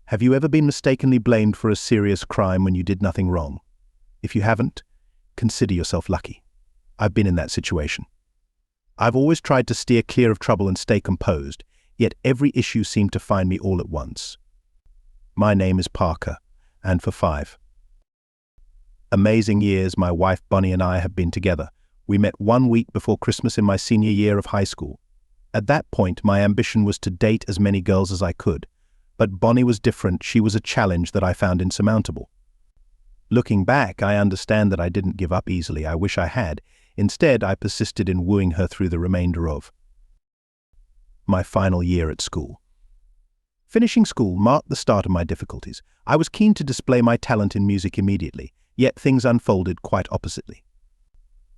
Have you ever been mistakenly blamed for a serious crime when you did nothing wrong? If you haven't, consider yourself lucky. I've been in that situation. I've always tried to steer clear of trouble and stay composed, yet every issue seemed to find me all at once. My name is Parker, and for 5 amazing years my wife Bonnie and I have been together. We met 1 week before Christmas in my senior year of high school. At that point, my ambition was to date as many girls as I could. But Bonnie was different. She was a challenge that I found insurmountable. Looking back, I understand that I didn't give up easily. I wish I had. Instead, I persisted in wooing her through the remainder of my final year at school. Finishing school marked the start of my difficulties. I was keen to display my talent in music immediately, yet things unfolded quite oppositely.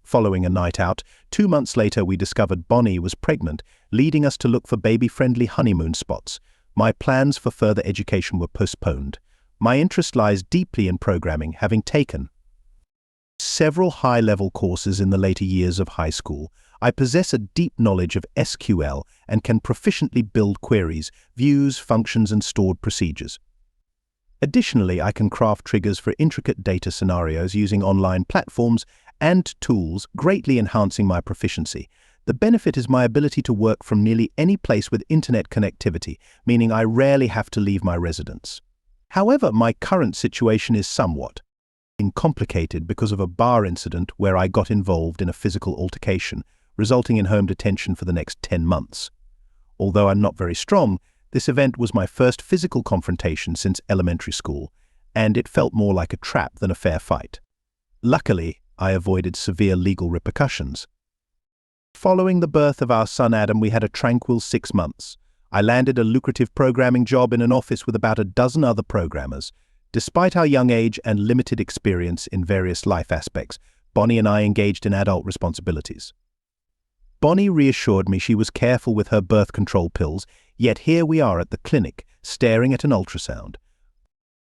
Following a night out, 2 months later we discovered Bonnie was pregnant, leading us to look for baby-friendly honeymoon spots. My plans for further education were postponed. My interest lies deeply in programming, having taken several high-level courses in the later years of high school. I possess a deep knowledge of SQL and can proficiently build queries, views, functions, and stored procedures. Additionally, I can craft triggers for intricate data scenarios using online platforms and tools, greatly enhancing my proficiency. The benefit is my ability to work from nearly any place with internet connectivity, meaning I rarely have to leave my residence. However, my current situation is somewhat complicated because of a bar incident where I got involved in a physical altercation, resulting in home detention for the next 10 months. Although I'm not very strong, this event was my first physical confrontation since elementary school, and it felt more like a trap than a fair fight. Luckily, I avoided severe legal repercussions. Following the birth of our son Adam, we had a tranquil 6 months. I landed a lucrative programming job in an office with about a dozen other programmers. Despite our young age and limited experience in various life aspects, Bonnie and I engaged in adult responsibilities. Bonnie reassured me she was careful with her birth control pills, yet here we are at the clinic, staring at an ultrasound,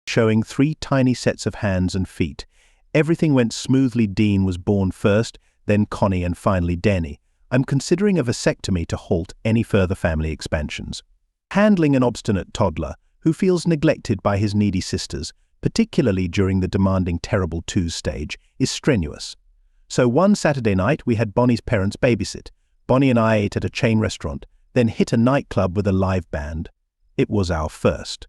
showing 3 tiny sets of hands and feet. Everything went smoothly. Dean was born first, then Connie, and finally Denny. I'm considering a vasectomy to halt any further family expansions. Handling an obstinate toddler who feels neglected by his needy sisters, particularly during the demanding Terrible 2 stage, is strenuous. So one Saturday night we had Bonnie's parents babysit. Bonnie and I ate at a chain restaurant, then hit a nightclub with a live band. It was our first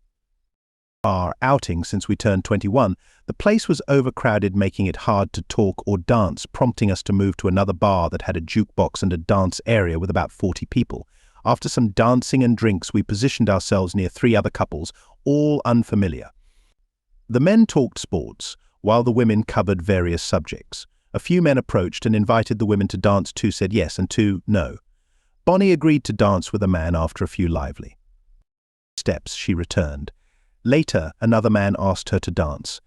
bar outing since we turned 21. The place was overcrowded, making it hard to talk or dance, prompting us to move to another bar that had a jukebox and a dance area with about 40 people. After some dancing and drinks, we positioned ourselves near 3 other couples, all unfamiliar. The men talked sports, while the women covered various subjects. A few men approached and invited the women to dance. 2 said yes and 2 no. Bonnie agreed to dance with a man after a few lively steps. She returned. Later, another man asked her to dance.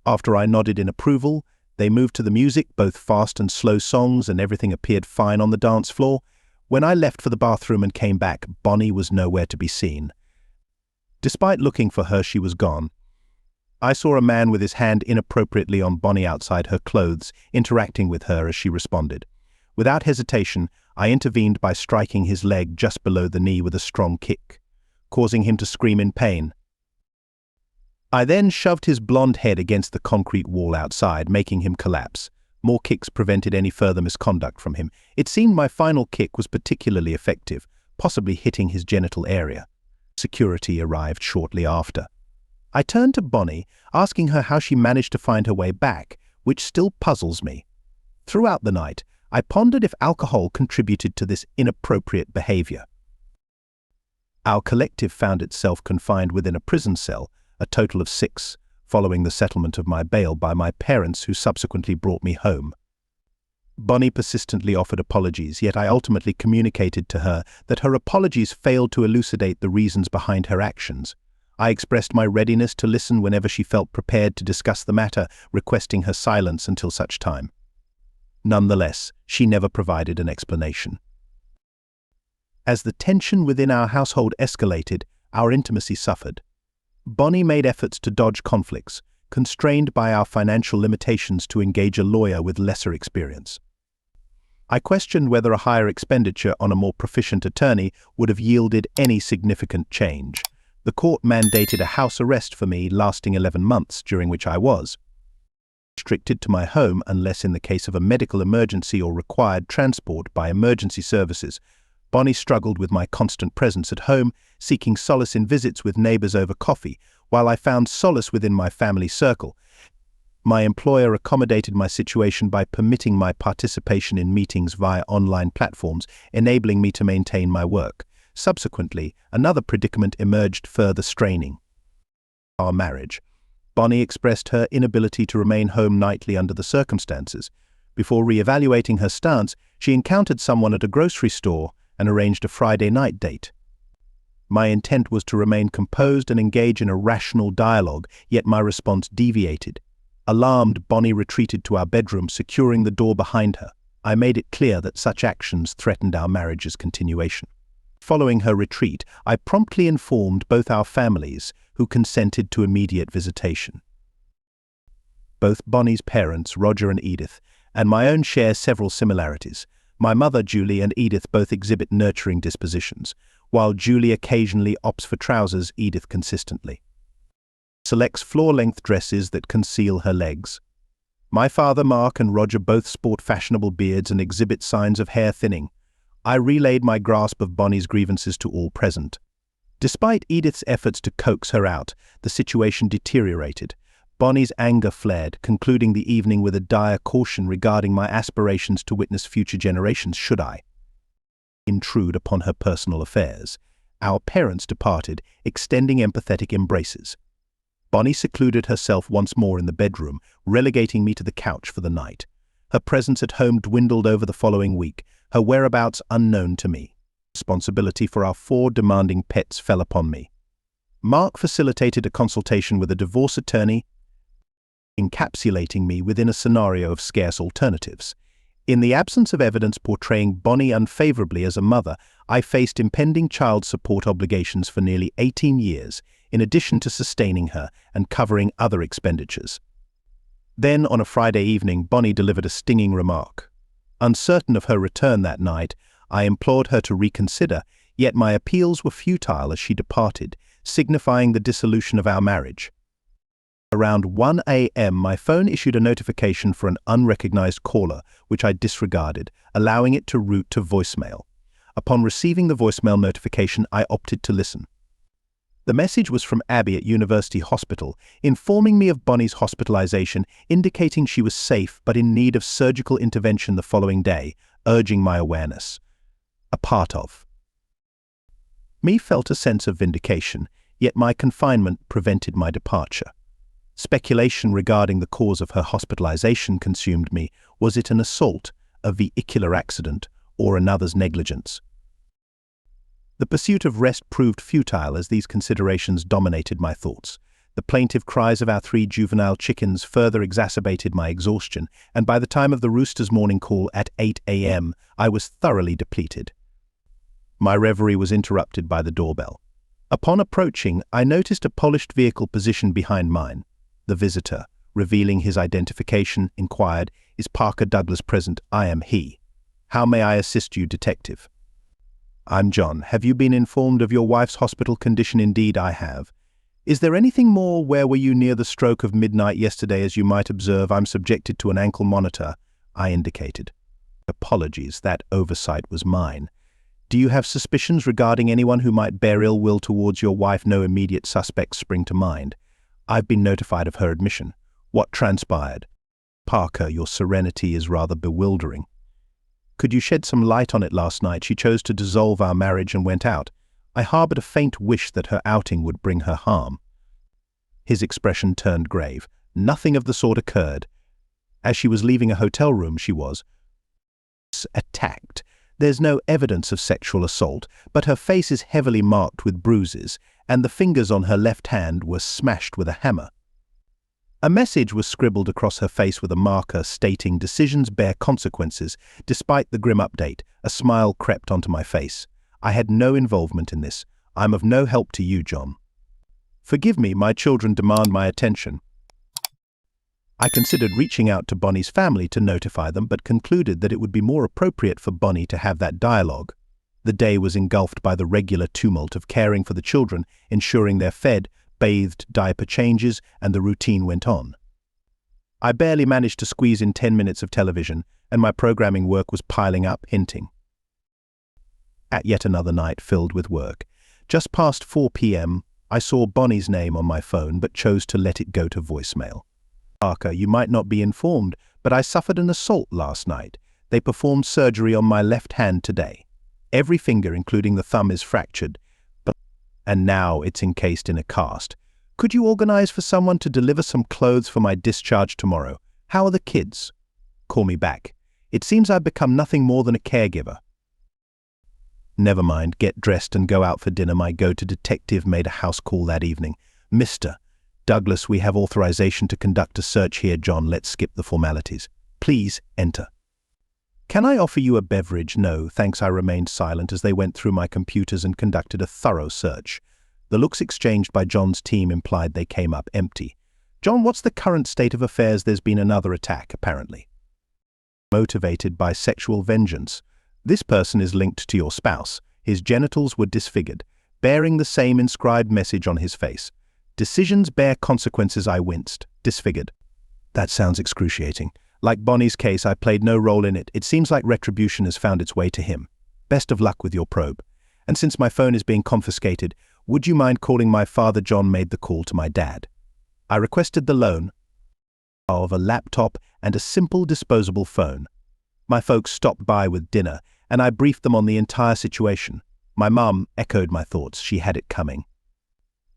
After I nodded in approval, they moved to the music, both fast and slow songs, and everything appeared fine on the dance floor. When I left for the bathroom and came back, Bonnie was nowhere to be seen. Despite looking for her, she was gone. I saw a man with his hand inappropriately on Bonnie outside her clothes, interacting with her as she responded. Without hesitation, I intervened by striking his leg just below the knee with a strong kick, causing him to scream in pain. I then shoved his blonde head against the concrete wall outside, making him collapse. More kicks prevented any further misconduct from him. It seemed my final kick was particularly effective, possibly hitting his genital area. Security arrived shortly after. I turned to Bonnie, asking her how she managed to find her way back, which still puzzles me. Throughout the night, I pondered if alcohol contributed to this inappropriate behavior. Our collective found itself confined within a prison cell, a total of 6, following the settlement of my bail by my parents, who subsequently brought me home. Bonnie persistently offered apologies, yet I ultimately communicated to her that her apologies failed to elucidate the reasons behind her actions. I expressed my readiness to listen whenever she felt prepared to discuss the matter, requesting her silence until such time. Nonetheless, she never provided an explanation. As the tension within our household escalated, our intimacy suffered. Bonnie made efforts to dodge conflicts, constrained by our financial limitations to engage a lawyer with lesser experience. I questioned whether a higher expenditure on a more proficient attorney would have yielded any significant change. The court mandated a house arrest for me lasting 11 months, during which I was restricted to my home unless in the case of a medical emergency or required transport by emergency services. Bonnie struggled with my constant presence at home, seeking solace in visits with neighbors over coffee, while I found solace within my family circle. My employer accommodated my situation by permitting my participation in meetings via online platforms, enabling me to maintain my work. Subsequently, another predicament emerged, further straining our marriage. Bonnie expressed her inability to remain home nightly under the circumstances. Before re-evaluating her stance, she encountered someone at a grocery store and arranged a Friday night date. My intent was to remain composed and engage in a rational dialogue, yet my response deviated. Alarmed, Bonnie retreated to our bedroom, securing the door behind her. I made it clear that such actions threatened our marriage's continuation. Following her retreat, I promptly informed both our families, who consented to immediate visitation. Both Bonnie's parents, Roger and Edith, and my own share several similarities. My mother, Julie, and Edith both exhibit nurturing dispositions. While Julie occasionally opts for trousers, Edith consistently selects floor-length dresses that conceal her legs. My father, Mark, and Roger both sport fashionable beards and exhibit signs of hair thinning. I relayed my grasp of Bonnie's grievances to all present. Despite Edith's efforts to coax her out, the situation deteriorated. Bonnie's anger flared, concluding the evening with a dire caution regarding my aspirations to witness future generations should I intrude upon her personal affairs. Our parents departed, extending empathetic embraces. Bonnie secluded herself once more in the bedroom, relegating me to the couch for the night. Her presence at home dwindled over the following week, her whereabouts unknown to me. Responsibility for our 4 demanding pets fell upon me. Mark facilitated a consultation with a divorce attorney, encapsulating me within a scenario of scarce alternatives. In the absence of evidence portraying Bonnie unfavorably as a mother, I faced impending child support obligations for nearly 18 years, in addition to sustaining her and covering other expenditures. Then, on a Friday evening, Bonnie delivered a stinging remark. Uncertain of her return that night, I implored her to reconsider, yet my appeals were futile as she departed, signifying the dissolution of our marriage. Around 1 a.m., my phone issued a notification for an unrecognized caller, which I disregarded, allowing it to route to voicemail. Upon receiving the voicemail notification, I opted to listen. The message was from Abby at University Hospital, informing me of Bonnie's hospitalization, indicating she was safe but in need of surgical intervention the following day, urging my awareness. A part of me felt a sense of vindication, yet my confinement prevented my departure. Speculation regarding the cause of her hospitalization consumed me. Was it an assault, a vehicular accident, or another's negligence? The pursuit of rest proved futile as these considerations dominated my thoughts. The plaintive cries of our 3 juvenile chickens further exacerbated my exhaustion, and by the time of the rooster's morning call at 8 a.m., I was thoroughly depleted. My reverie was interrupted by the doorbell. Upon approaching, I noticed a polished vehicle positioned behind mine. The visitor, revealing his identification, inquired, "Is Parker Douglas present?" "I am he." "How may I assist you, detective?" "I'm John. Have you been informed of your wife's hospital condition?" "Indeed, I have." "Is there anything more? Where were you near the stroke of midnight yesterday? As you might observe, I'm subjected to an ankle monitor." I indicated. "Apologies, that oversight was mine. Do you have suspicions regarding anyone who might bear ill will towards your wife?" "No immediate suspects spring to mind. I've been notified of her admission." "What transpired?" "Parker, your serenity is rather bewildering. Could you shed some light on it?" "Last night she chose to dissolve our marriage and went out. I harbored a faint wish that her outing would bring her harm." His expression turned grave. "Nothing of the sort occurred. As she was leaving a hotel room, she was attacked. There's no evidence of sexual assault, but her face is heavily marked with bruises, and the fingers on her left hand were smashed with a hammer. A message was scribbled across her face with a marker stating, 'Decisions bear consequences.' Despite the grim update, a smile crept onto my face. I had no involvement in this. I'm of no help to you, John. Forgive me, my children demand my attention." I considered reaching out to Bonnie's family to notify them, but concluded that it would be more appropriate for Bonnie to have that dialogue. The day was engulfed by the regular tumult of caring for the children, ensuring they're fed, bathed, diaper changes, and the routine went on. I barely managed to squeeze in 10 minutes of television, and my programming work was piling up, hinting. At yet another night filled with work, just past 4 p.m., I saw Bonnie's name on my phone but chose to let it go to voicemail. Parker, you might not be informed, but I suffered an assault last night. They performed surgery on my left hand today. Every finger, including the thumb, is fractured, and now it's encased in a cast. Could you organize for someone to deliver some clothes for my discharge tomorrow? How are the kids? Call me back. It seems I've become nothing more than a caregiver. Never mind, get dressed and go out for dinner. My go-to detective made a house call that evening. Mr. Douglas, we have authorization to conduct a search here. John, let's skip the formalities. Please enter. Can I offer you a beverage? No, thanks. I remained silent as they went through my computers and conducted a thorough search. The looks exchanged by John's team implied they came up empty. John, what's the current state of affairs? There's been another attack, apparently. Motivated by sexual vengeance. This person is linked to your spouse. His genitals were disfigured, bearing the same inscribed message on his face. Decisions bear consequences. I winced. Disfigured. That sounds excruciating. Like Bonnie's case, I played no role in it. It seems like retribution has found its way to him. Best of luck with your probe. And since my phone is being confiscated, would you mind calling my father? John made the call to my dad. I requested the loan of a laptop and a simple disposable phone. My folks stopped by with dinner, and I briefed them on the entire situation. My mum echoed my thoughts. She had it coming.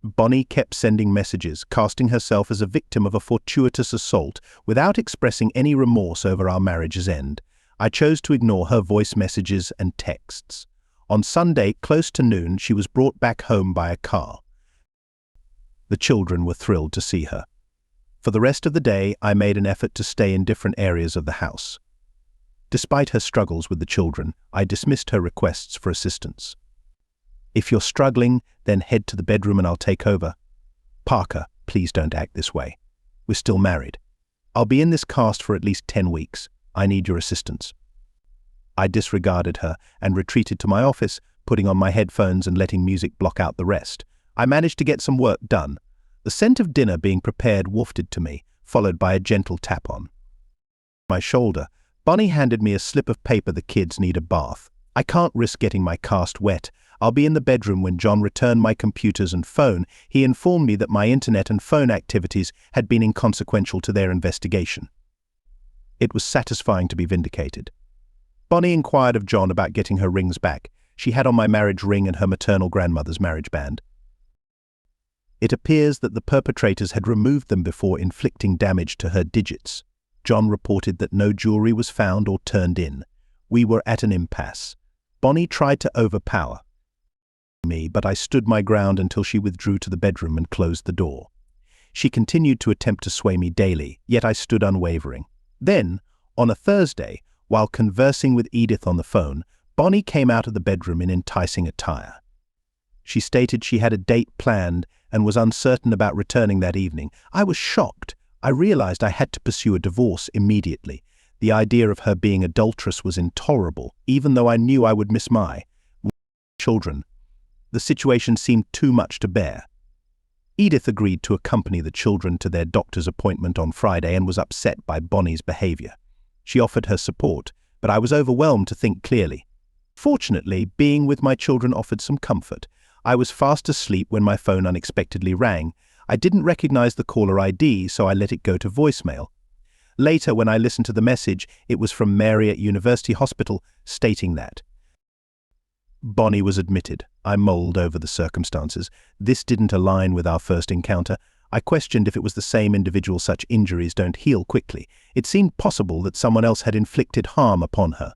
Bonnie kept sending messages, casting herself as a victim of a fortuitous assault without expressing any remorse over our marriage's end. I chose to ignore her voice messages and texts. On Sunday, close to noon, she was brought back home by a car. The children were thrilled to see her. For the rest of the day, I made an effort to stay in different areas of the house. Despite her struggles with the children, I dismissed her requests for assistance. If you're struggling, then head to the bedroom and I'll take over. Parker, please don't act this way. We're still married. I'll be in this cast for at least 10 weeks. I need your assistance. I disregarded her and retreated to my office, putting on my headphones and letting music block out the rest. I managed to get some work done. The scent of dinner being prepared wafted to me, followed by a gentle tap on my shoulder. Bonnie handed me a slip of paper. The kids need a bath. I can't risk getting my cast wet. I'll be in the bedroom when John returned my computers and phone. He informed me that my internet and phone activities had been inconsequential to their investigation. It was satisfying to be vindicated. Bonnie inquired of John about getting her rings back. She had on my marriage ring and her maternal grandmother's marriage band. It appears that the perpetrators had removed them before inflicting damage to her digits. John reported that no jewelry was found or turned in. We were at an impasse. Bonnie tried to overpower me, but I stood my ground until she withdrew to the bedroom and closed the door. She continued to attempt to sway me daily, yet I stood unwavering. Then, on a Thursday, while conversing with Edith on the phone, Bonnie came out of the bedroom in enticing attire. She stated she had a date planned and was uncertain about returning that evening. I was shocked. I realized I had to pursue a divorce immediately. The idea of her being adulterous was intolerable, even though I knew I would miss my children. The situation seemed too much to bear. Edith agreed to accompany the children to their doctor's appointment on Friday and was upset by Bonnie's behavior. She offered her support, but I was overwhelmed to think clearly. Fortunately, being with my children offered some comfort. I was fast asleep when my phone unexpectedly rang. I didn't recognize the caller ID, so I let it go to voicemail. Later, when I listened to the message, it was from Mary at University Hospital, stating that Bonnie was admitted. I mulled over the circumstances. This didn't align with our first encounter. I questioned if it was the same individual. Such injuries don't heal quickly. It seemed possible that someone else had inflicted harm upon her.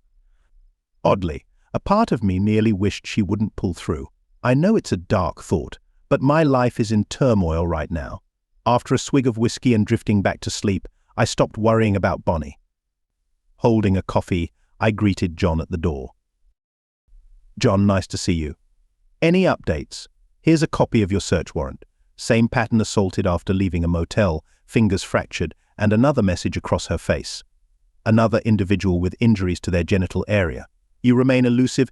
Oddly, a part of me nearly wished she wouldn't pull through. I know it's a dark thought, but my life is in turmoil right now. After a swig of whiskey and drifting back to sleep, I stopped worrying about Bonnie. Holding a coffee, I greeted John at the door. John, nice to see you. Any updates? Here's a copy of your search warrant. Same pattern: assaulted after leaving a motel, fingers fractured, and another message across her face. Another individual with injuries to their genital area. You remain elusive.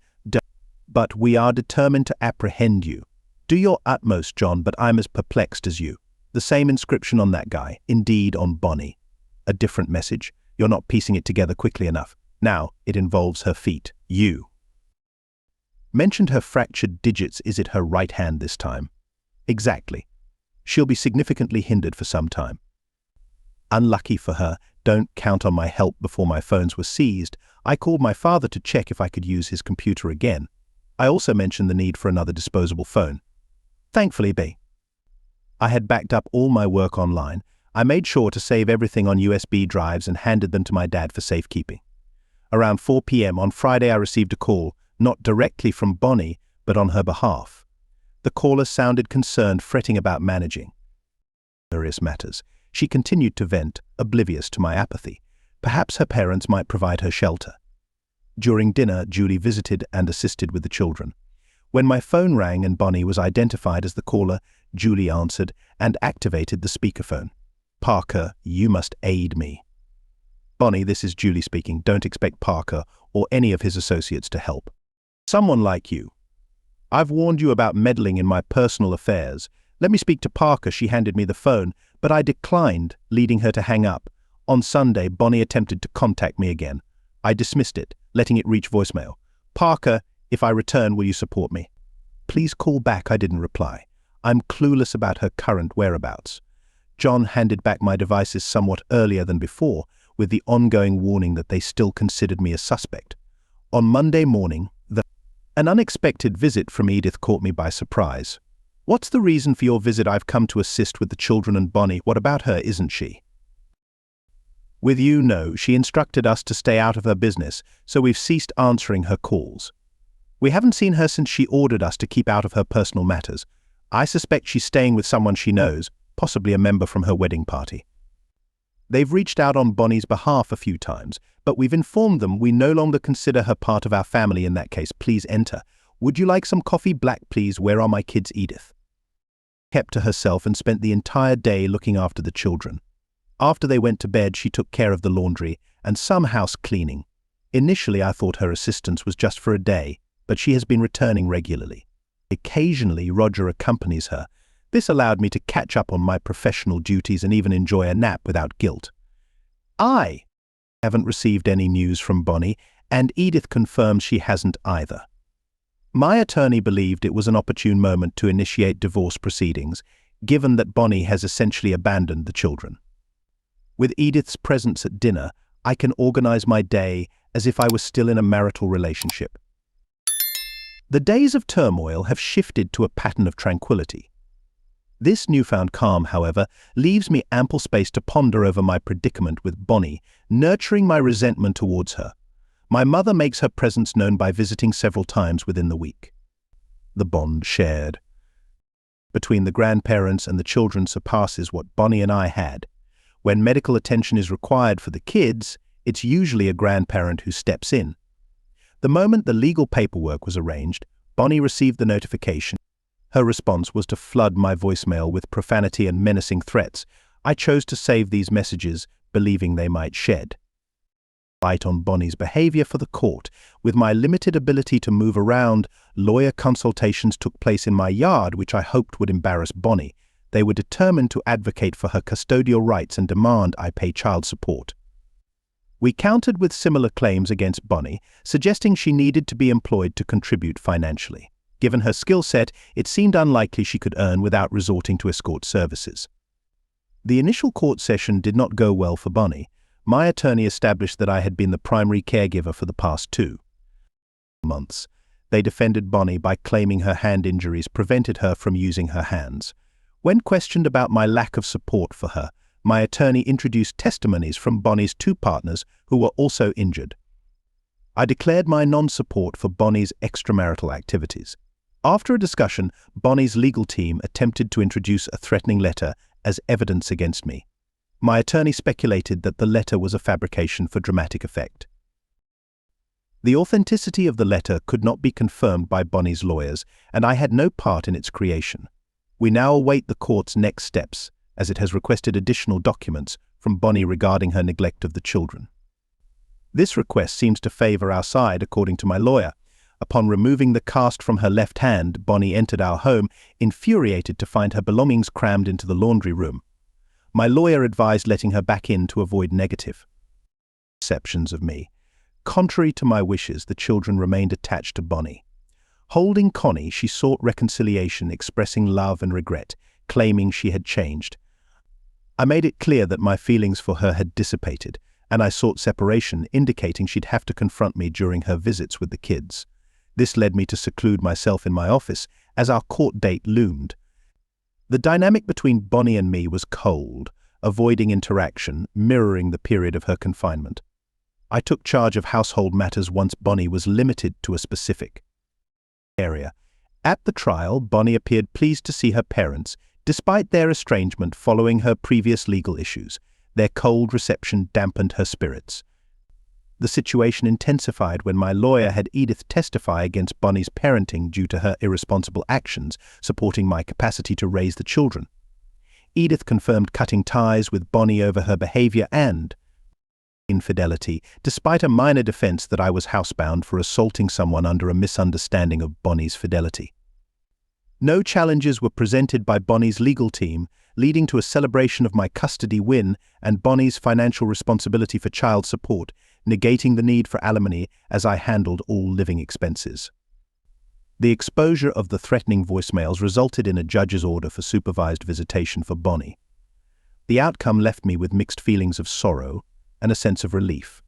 But we are determined to apprehend you. Do your utmost, John, but I'm as perplexed as you. The same inscription on that guy, indeed on Bonnie. A different message. You're not piecing it together quickly enough. Now, it involves her feet. You mentioned her fractured digits. Is it her right hand this time? Exactly. She'll be significantly hindered for some time. Unlucky for her, don't count on my help. Before my phones were seized, I called my father to check if I could use his computer again. I also mentioned the need for another disposable phone. Thankfully, I had backed up all my work online. I made sure to save everything on USB drives and handed them to my dad for safekeeping. Around 4 p.m. on Friday, I received a call, not directly from Bonnie, but on her behalf. The caller sounded concerned, fretting about managing various matters. She continued to vent, oblivious to my apathy. Perhaps her parents might provide her shelter. During dinner, Julie visited and assisted with the children. When my phone rang and Bonnie was identified as the caller, Julie answered and activated the speakerphone. Parker, you must aid me. Bonnie, this is Julie speaking. Don't expect Parker or any of his associates to help. Someone like you. I've warned you about meddling in my personal affairs. Let me speak to Parker. She handed me the phone, but I declined, leading her to hang up. On Sunday, Bonnie attempted to contact me again. I dismissed it, letting it reach voicemail. Parker, if I return, will you support me? Please call back. I didn't reply. I'm clueless about her current whereabouts. John handed back my devices somewhat earlier than before, with the ongoing warning that they still considered me a suspect. On Monday morning, an unexpected visit from Edith caught me by surprise. What's the reason for your visit? I've come to assist with the children and Bonnie. What about her, isn't she? With you, no. She instructed us to stay out of her business, so we've ceased answering her calls. We haven't seen her since she ordered us to keep out of her personal matters. I suspect she's staying with someone she knows, possibly a member from her wedding party. They've reached out on Bonnie's behalf a few times, but we've informed them we no longer consider her part of our family. In that case, please enter. Would you like some coffee? Black, please. Where are my kids? Edith kept to herself and spent the entire day looking after the children. After they went to bed, she took care of the laundry and some house cleaning. Initially, I thought her assistance was just for a day, but she has been returning regularly. Occasionally, Roger accompanies her. This allowed me to catch up on my professional duties and even enjoy a nap without guilt. I haven't received any news from Bonnie, and Edith confirms she hasn't either. My attorney believed it was an opportune moment to initiate divorce proceedings, given that Bonnie has essentially abandoned the children. With Edith's presence at dinner, I can organize my day as if I was still in a marital relationship. The days of turmoil have shifted to a pattern of tranquility. This newfound calm, however, leaves me ample space to ponder over my predicament with Bonnie, nurturing my resentment towards her. My mother makes her presence known by visiting several times within the week. The bond shared between the grandparents and the children surpasses what Bonnie and I had. When medical attention is required for the kids, it's usually a grandparent who steps in. The moment the legal paperwork was arranged, Bonnie received the notification. Her response was to flood my voicemail with profanity and menacing threats. I chose to save these messages, believing they might shed light on Bonnie's behavior for the court. With my limited ability to move around, lawyer consultations took place in my yard, which I hoped would embarrass Bonnie. They were determined to advocate for her custodial rights and demand I pay child support. We countered with similar claims against Bonnie, suggesting she needed to be employed to contribute financially. Given her skill set, it seemed unlikely she could earn without resorting to escort services. The initial court session did not go well for Bonnie. My attorney established that I had been the primary caregiver for the past 2 months. They defended Bonnie by claiming her hand injuries prevented her from using her hands. When questioned about my lack of support for her, my attorney introduced testimonies from Bonnie's 2 partners who were also injured. I declared my non-support for Bonnie's extramarital activities. After a discussion, Bonnie's legal team attempted to introduce a threatening letter as evidence against me. My attorney speculated that the letter was a fabrication for dramatic effect. The authenticity of the letter could not be confirmed by Bonnie's lawyers, and I had no part in its creation. We now await the court's next steps, as it has requested additional documents from Bonnie regarding her neglect of the children. This request seems to favor our side, according to my lawyer. Upon removing the cast from her left hand, Bonnie entered our home, infuriated to find her belongings crammed into the laundry room. My lawyer advised letting her back in to avoid negative perceptions of me. Contrary to my wishes, the children remained attached to Bonnie. Holding Connie, she sought reconciliation, expressing love and regret, claiming she had changed. I made it clear that my feelings for her had dissipated, and I sought separation, indicating she'd have to confront me during her visits with the kids. This led me to seclude myself in my office as our court date loomed. The dynamic between Bonnie and me was cold, avoiding interaction, mirroring the period of her confinement. I took charge of household matters once Bonnie was limited to a specific area. At the trial, Bonnie appeared pleased to see her parents, despite their estrangement following her previous legal issues. Their cold reception dampened her spirits. The situation intensified when my lawyer had Edith testify against Bonnie's parenting due to her irresponsible actions, supporting my capacity to raise the children. Edith confirmed cutting ties with Bonnie over her behavior and infidelity, despite a minor defense that I was housebound for assaulting someone under a misunderstanding of Bonnie's fidelity. No challenges were presented by Bonnie's legal team, leading to a celebration of my custody win and Bonnie's financial responsibility for child support, negating the need for alimony as I handled all living expenses. The exposure of the threatening voicemails resulted in a judge's order for supervised visitation for Bonnie. The outcome left me with mixed feelings of sorrow and a sense of relief.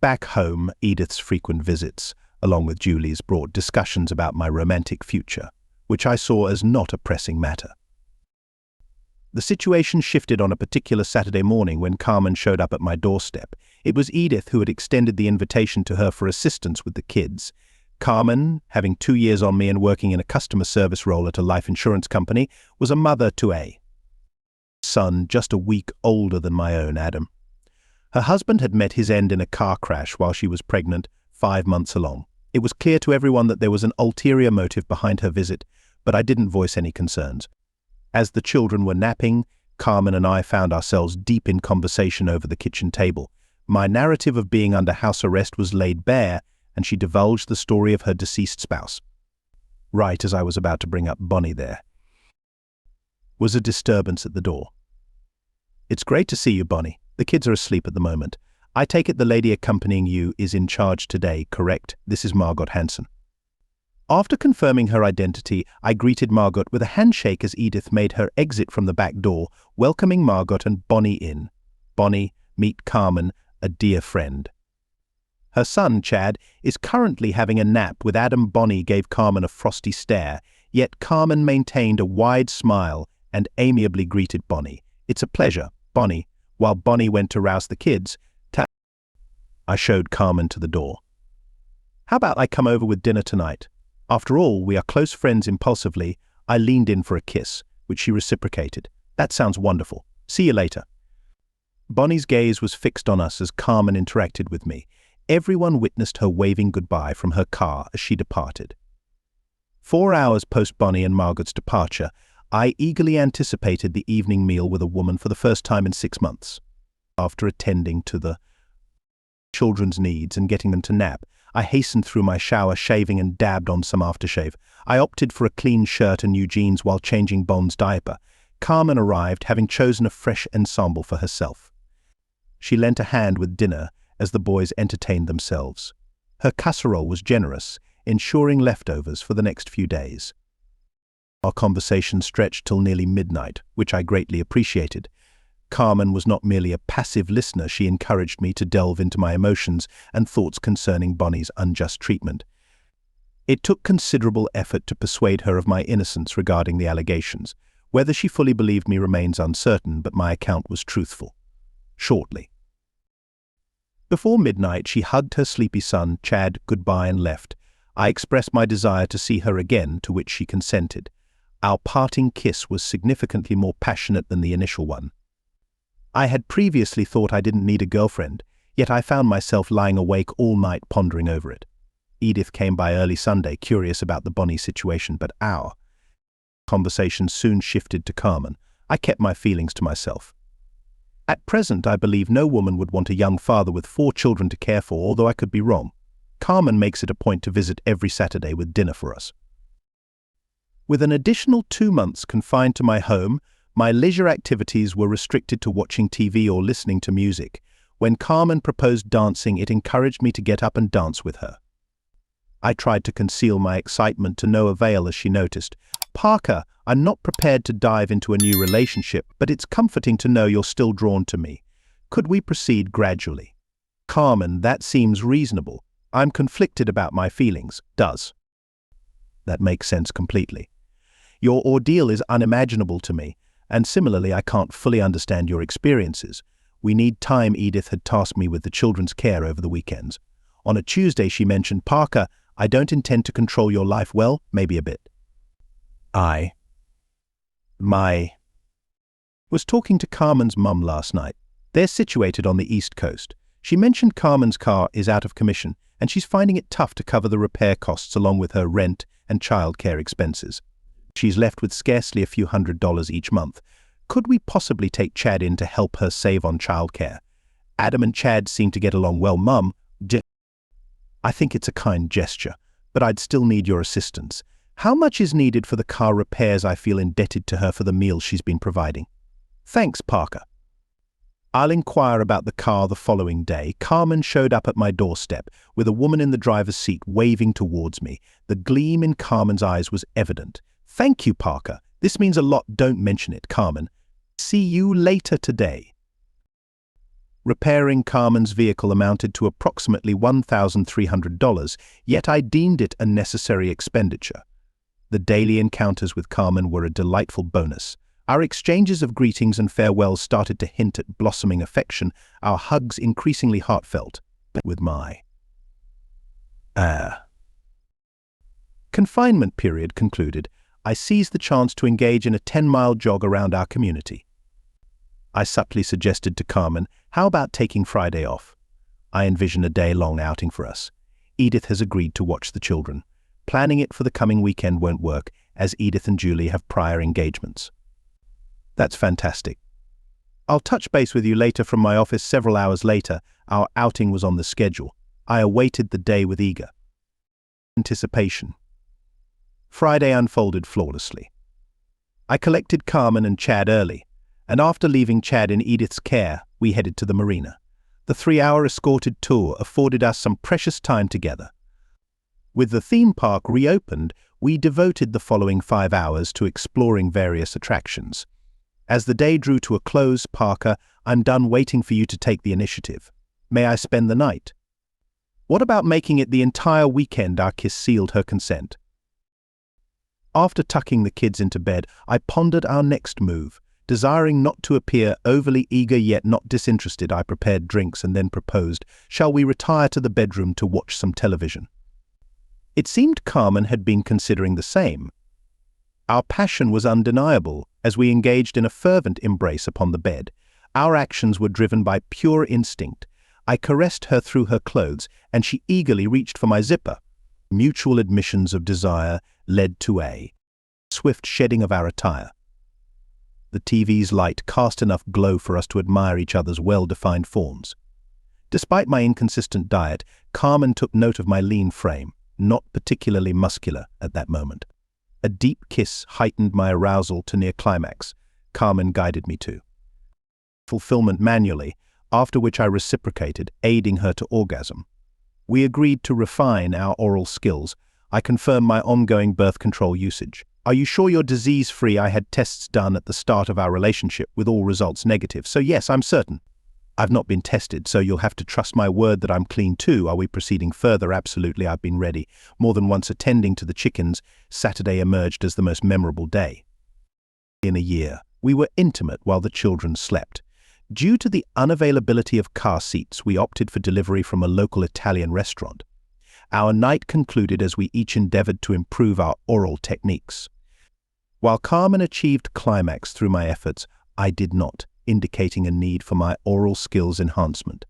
Back home, Edith's frequent visits, along with Julie's, brought discussions about my romantic future, which I saw as not a pressing matter. The situation shifted on a particular Saturday morning when Carmen showed up at my doorstep. It was Edith who had extended the invitation to her for assistance with the kids. Carmen, having 2 years on me and working in a customer service role at a life insurance company, was a mother to a son just a week older than my own, Adam. Her husband had met his end in a car crash while she was pregnant, 5 months along. It was clear to everyone that there was an ulterior motive behind her visit, but I didn't voice any concerns. As the children were napping, Carmen and I found ourselves deep in conversation over the kitchen table. My narrative of being under house arrest was laid bare, and she divulged the story of her deceased spouse. Right as I was about to bring up Bonnie, there was a disturbance at the door. "It's great to see you, Bonnie. The kids are asleep at the moment. I take it the lady accompanying you is in charge today, correct? This is Margot Hansen." After confirming her identity, I greeted Margot with a handshake as Edith made her exit from the back door, welcoming Margot and Bonnie in. "Bonnie, meet Carmen, a dear friend." Her son, Chad, is currently having a nap with Adam. Bonnie gave Carmen a frosty stare, yet Carmen maintained a wide smile and amiably greeted Bonnie. "It's a pleasure, Bonnie." While Bonnie went to rouse the kids, I showed Carmen to the door. "How about I come over with dinner tonight? After all, we are close friends." Impulsively, I leaned in for a kiss, which she reciprocated. "That sounds wonderful. See you later." Bonnie's gaze was fixed on us as Carmen interacted with me. Everyone witnessed her waving goodbye from her car as she departed. 4 hours post Bonnie and Margot's departure, I eagerly anticipated the evening meal with a woman for the first time in 6 months. After attending to the children's needs and getting them to nap, I hastened through my shower, shaving and dabbed on some aftershave. I opted for a clean shirt and new jeans while changing Bond's diaper. Carmen arrived, having chosen a fresh ensemble for herself. She lent a hand with dinner as the boys entertained themselves. Her casserole was generous, ensuring leftovers for the next few days. Our conversation stretched till nearly midnight, which I greatly appreciated. Carmen was not merely a passive listener, she encouraged me to delve into my emotions and thoughts concerning Bonnie's unjust treatment. It took considerable effort to persuade her of my innocence regarding the allegations. Whether she fully believed me remains uncertain, but my account was truthful. Shortly before midnight, she hugged her sleepy son, Chad, goodbye and left. I expressed my desire to see her again, to which she consented. Our parting kiss was significantly more passionate than the initial one. I had previously thought I didn't need a girlfriend, yet I found myself lying awake all night pondering over it. Edith came by early Sunday, curious about the Bonnie situation, but our conversation soon shifted to Carmen. I kept my feelings to myself. At present, I believe no woman would want a young father with 4 children to care for, although I could be wrong. Carmen makes it a point to visit every Saturday with dinner for us. With an additional 2 months confined to my home, my leisure activities were restricted to watching TV or listening to music. When Carmen proposed dancing, it encouraged me to get up and dance with her. I tried to conceal my excitement to no avail as she noticed. "Parker, I'm not prepared to dive into a new relationship, but it's comforting to know you're still drawn to me. Could we proceed gradually?" "Carmen, that seems reasonable. I'm conflicted about my feelings." "Does." "That makes sense completely. Your ordeal is unimaginable to me, and similarly I can't fully understand your experiences. We need time." Edith had tasked me with the children's care over the weekends. On a Tuesday she mentioned, "Parker, I don't intend to control your life. Well, maybe a bit." I was talking to Carmen's mum last night. They're situated on the East Coast. She mentioned Carmen's car is out of commission, and she's finding it tough to cover the repair costs along with her rent and childcare expenses. She's left with scarcely a few $100s each month. Could we possibly take Chad in to help her save on childcare? Adam and Chad seem to get along well. Mum, I think it's a kind gesture, but I'd still need your assistance. How much is needed for the car repairs? I feel indebted to her for the meals she's been providing. Thanks, Parker. I'll inquire about the car the following day. Carmen showed up at my doorstep with a woman in the driver's seat waving towards me. The gleam in Carmen's eyes was evident. Thank you, Parker. This means a lot. Don't mention it, Carmen. See you later today. Repairing Carmen's vehicle amounted to approximately $1,300, yet I deemed it a necessary expenditure. The daily encounters with Carmen were a delightful bonus. Our exchanges of greetings and farewells started to hint at blossoming affection, our hugs increasingly heartfelt. With my confinement period concluded, I seized the chance to engage in a 10-mile jog around our community. I subtly suggested to Carmen, how about taking Friday off? I envision a day-long outing for us. Edith has agreed to watch the children. Planning it for the coming weekend won't work, as Edith and Julie have prior engagements. That's fantastic. I'll touch base with you later from my office. Several hours later, our outing was on the schedule. I awaited the day with eager anticipation. Friday unfolded flawlessly. I collected Carmen and Chad early, and after leaving Chad in Edith's care, we headed to the marina. The 3-hour escorted tour afforded us some precious time together. With the theme park reopened, we devoted the following 5 hours to exploring various attractions. As the day drew to a close, Parker, I'm done waiting for you to take the initiative. May I spend the night? What about making it the entire weekend? Our kiss sealed her consent. After tucking the kids into bed, I pondered our next move. Desiring not to appear overly eager yet not disinterested, I prepared drinks and then proposed, shall we retire to the bedroom to watch some television? It seemed Carmen had been considering the same. Our passion was undeniable as we engaged in a fervent embrace upon the bed. Our actions were driven by pure instinct. I caressed her through her clothes, and she eagerly reached for my zipper. Mutual admissions of desire led to a swift shedding of our attire. The TV's light cast enough glow for us to admire each other's well-defined forms. Despite my inconsistent diet, Carmen took note of my lean frame, not particularly muscular at that moment. A deep kiss heightened my arousal to near climax. Carmen guided me to fulfillment manually, after which I reciprocated, aiding her to orgasm. We agreed to refine our oral skills. I confirmed my ongoing birth control usage. Are you sure you're disease-free? I had tests done at the start of our relationship with all results negative, so yes, I'm certain. I've not been tested, so you'll have to trust my word that I'm clean too. Are we proceeding further? Absolutely, I've been ready. More than once attending to the chickens, Saturday emerged as the most memorable day. In a year, we were intimate while the children slept. Due to the unavailability of car seats, we opted for delivery from a local Italian restaurant. Our night concluded as we each endeavored to improve our oral techniques. While Carmen achieved climax through my efforts, I did not, indicating a need for my oral skills enhancement.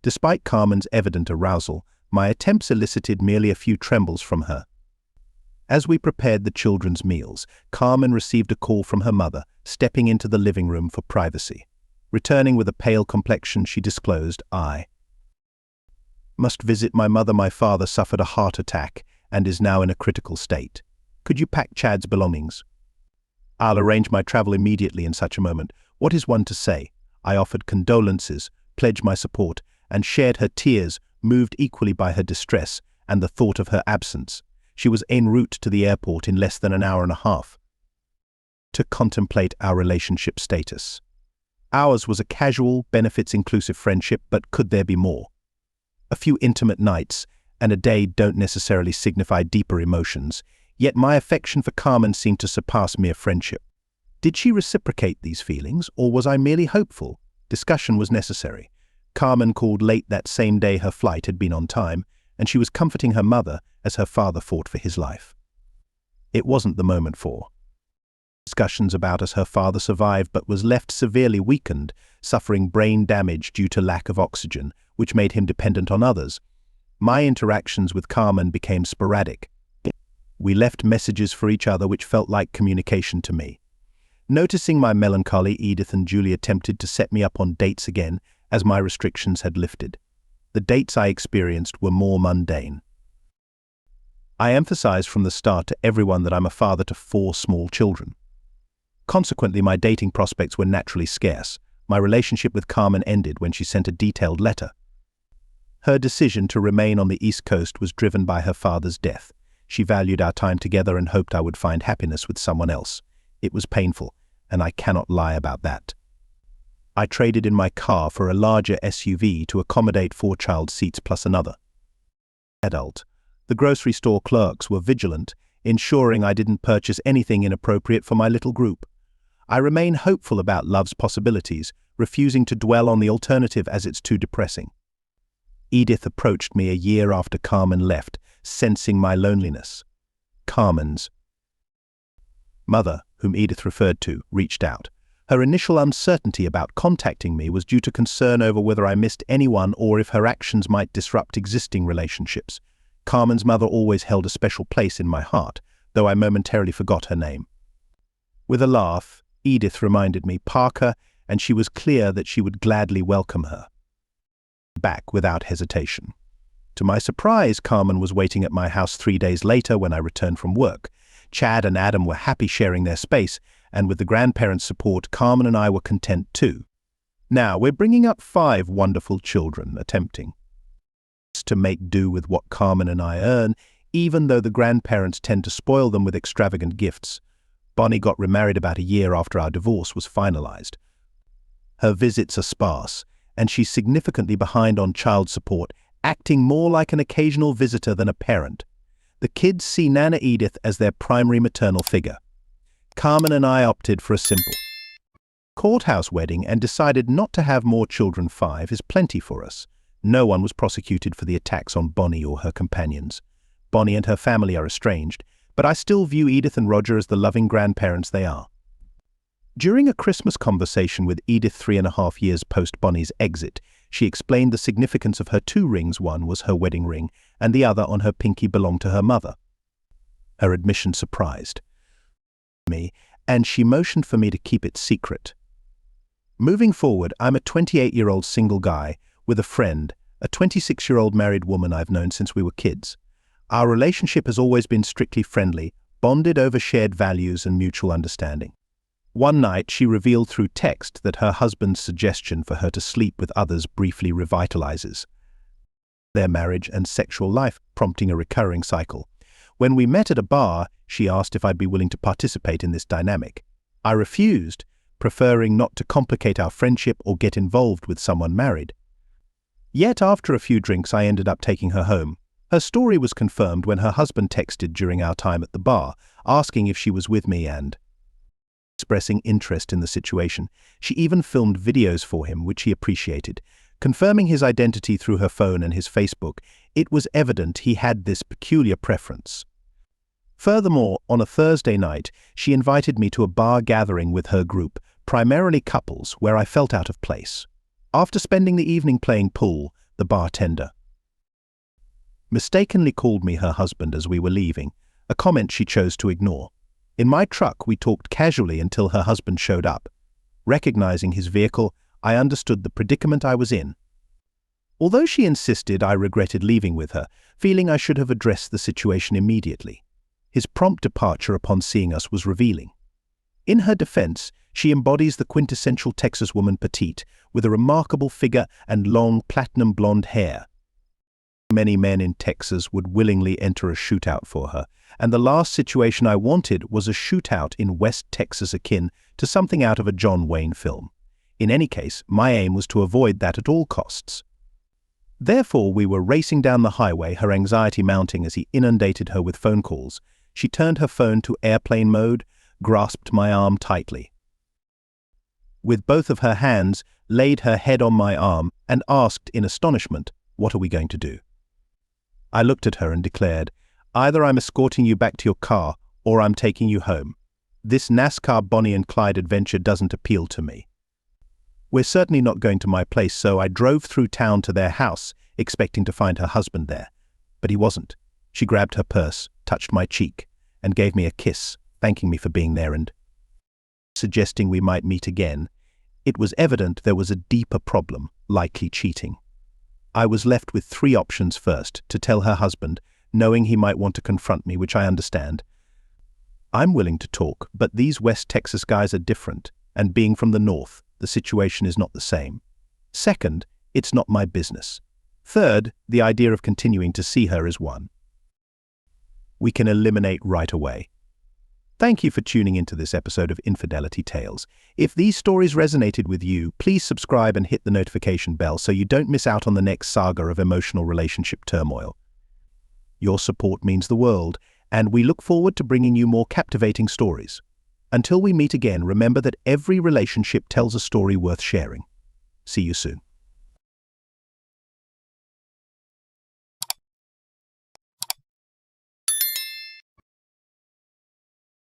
Despite Carmen's evident arousal, my attempts elicited merely a few trembles from her. As we prepared the children's meals, Carmen received a call from her mother, stepping into the living room for privacy. Returning with a pale complexion, she disclosed, Must visit my mother. My father suffered a heart attack and is now in a critical state. Could you pack Chad's belongings? I'll arrange my travel immediately in such a moment. What is one to say? I offered condolences, pledged my support, and shared her tears, moved equally by her distress and the thought of her absence. She was en route to the airport in less than an hour and a half. To contemplate our relationship status. Ours was a casual, benefits-inclusive friendship, but could there be more? A few intimate nights and a day don't necessarily signify deeper emotions, yet my affection for Carmen seemed to surpass mere friendship. Did she reciprocate these feelings, or was I merely hopeful? Discussion was necessary. Carmen called late that same day. Her flight had been on time, and she was comforting her mother as her father fought for his life. It wasn't the moment for discussions about as her father survived but was left severely weakened, suffering brain damage due to lack of oxygen, which made him dependent on others. My interactions with Carmen became sporadic. We left messages for each other which felt like communication to me. Noticing my melancholy, Edith and Julie attempted to set me up on dates again, as my restrictions had lifted. The dates I experienced were more mundane. I emphasized from the start to everyone that I'm a father to 4 small children. Consequently, my dating prospects were naturally scarce. My relationship with Carmen ended when she sent a detailed letter. Her decision to remain on the East Coast was driven by her father's death. She valued our time together and hoped I would find happiness with someone else. It was painful, and I cannot lie about that. I traded in my car for a larger SUV to accommodate 4 child seats plus another adult. The grocery store clerks were vigilant, ensuring I didn't purchase anything inappropriate for my little group. I remain hopeful about love's possibilities, refusing to dwell on the alternative as it's too depressing. Edith approached me a year after Carmen left, sensing my loneliness. Carmen's mother, whom Edith referred to, reached out. Her initial uncertainty about contacting me was due to concern over whether I missed anyone or if her actions might disrupt existing relationships. Carmen's mother always held a special place in my heart, though I momentarily forgot her name. With a laugh, Edith reminded me Parker, and she was clear that she would gladly welcome her back without hesitation. To my surprise, Carmen was waiting at my house 3 days later when I returned from work. Chad and Adam were happy sharing their space, and with the grandparents' support, Carmen and I were content too. Now, we're bringing up 5 wonderful children, attempting to make do with what Carmen and I earn, even though the grandparents tend to spoil them with extravagant gifts. Bonnie got remarried about a year after our divorce was finalized. Her visits are sparse, and she's significantly behind on child support, acting more like an occasional visitor than a parent. The kids see Nana Edith as their primary maternal figure. Carmen and I opted for a simple courthouse wedding and decided not to have more children. 5 is plenty for us. No one was prosecuted for the attacks on Bonnie or her companions. Bonnie and her family are estranged, but I still view Edith and Roger as the loving grandparents they are. During a Christmas conversation with Edith 3.5 years post Bonnie's exit, she explained the significance of her 2 rings. One was her wedding ring, and the other on her pinky belonged to her mother. Her admission surprised me, and she motioned for me to keep it secret. Moving forward, I'm a 28-year-old single guy with a friend, a 26-year-old married woman I've known since we were kids. Our relationship has always been strictly friendly, bonded over shared values and mutual understanding. One night, she revealed through text that her husband's suggestion for her to sleep with others briefly revitalizes their marriage and sexual life, prompting a recurring cycle. When we met at a bar, she asked if I'd be willing to participate in this dynamic. I refused, preferring not to complicate our friendship or get involved with someone married. Yet after a few drinks, I ended up taking her home. Her story was confirmed when her husband texted during our time at the bar, asking if she was with me and expressing interest in the situation. She even filmed videos for him, which he appreciated. Confirming his identity through her phone and his Facebook, it was evident he had this peculiar preference. Furthermore, on a Thursday night, she invited me to a bar gathering with her group, primarily couples, where I felt out of place. After spending the evening playing pool, the bartender mistakenly called me her husband as we were leaving, a comment she chose to ignore. In my truck, we talked casually until her husband showed up. Recognizing his vehicle, I understood the predicament I was in. Although she insisted, I regretted leaving with her, feeling I should have addressed the situation immediately. His prompt departure upon seeing us was revealing. In her defense, she embodies the quintessential Texas woman, petite, with a remarkable figure and long platinum blonde hair. Many men in Texas would willingly enter a shootout for her, and the last situation I wanted was a shootout in West Texas akin to something out of a John Wayne film. In any case, my aim was to avoid that at all costs. Therefore, we were racing down the highway, her anxiety mounting as he inundated her with phone calls. She turned her phone to airplane mode, grasped my arm tightly. With both of her hands, laid her head on my arm and asked in astonishment, "What are we going to do?" I looked at her and declared, "Either I'm escorting you back to your car or I'm taking you home. This NASCAR Bonnie and Clyde adventure doesn't appeal to me. We're certainly not going to my place," so I drove through town to their house, expecting to find her husband there. But he wasn't. She grabbed her purse, touched my cheek, and gave me a kiss, thanking me for being there and suggesting we might meet again. It was evident there was a deeper problem, likely cheating. I was left with three options. First, to tell her husband, knowing he might want to confront me, which I understand. I'm willing to talk, but these West Texas guys are different, and being from the North, the situation is not the same. Second, it's not my business. Third, the idea of continuing to see her is one we can eliminate right away. Thank you for tuning into this episode of Infidelity Tales. If these stories resonated with you, please subscribe and hit the notification bell so you don't miss out on the next saga of emotional relationship turmoil. Your support means the world, and we look forward to bringing you more captivating stories. Until we meet again, remember that every relationship tells a story worth sharing. See you soon.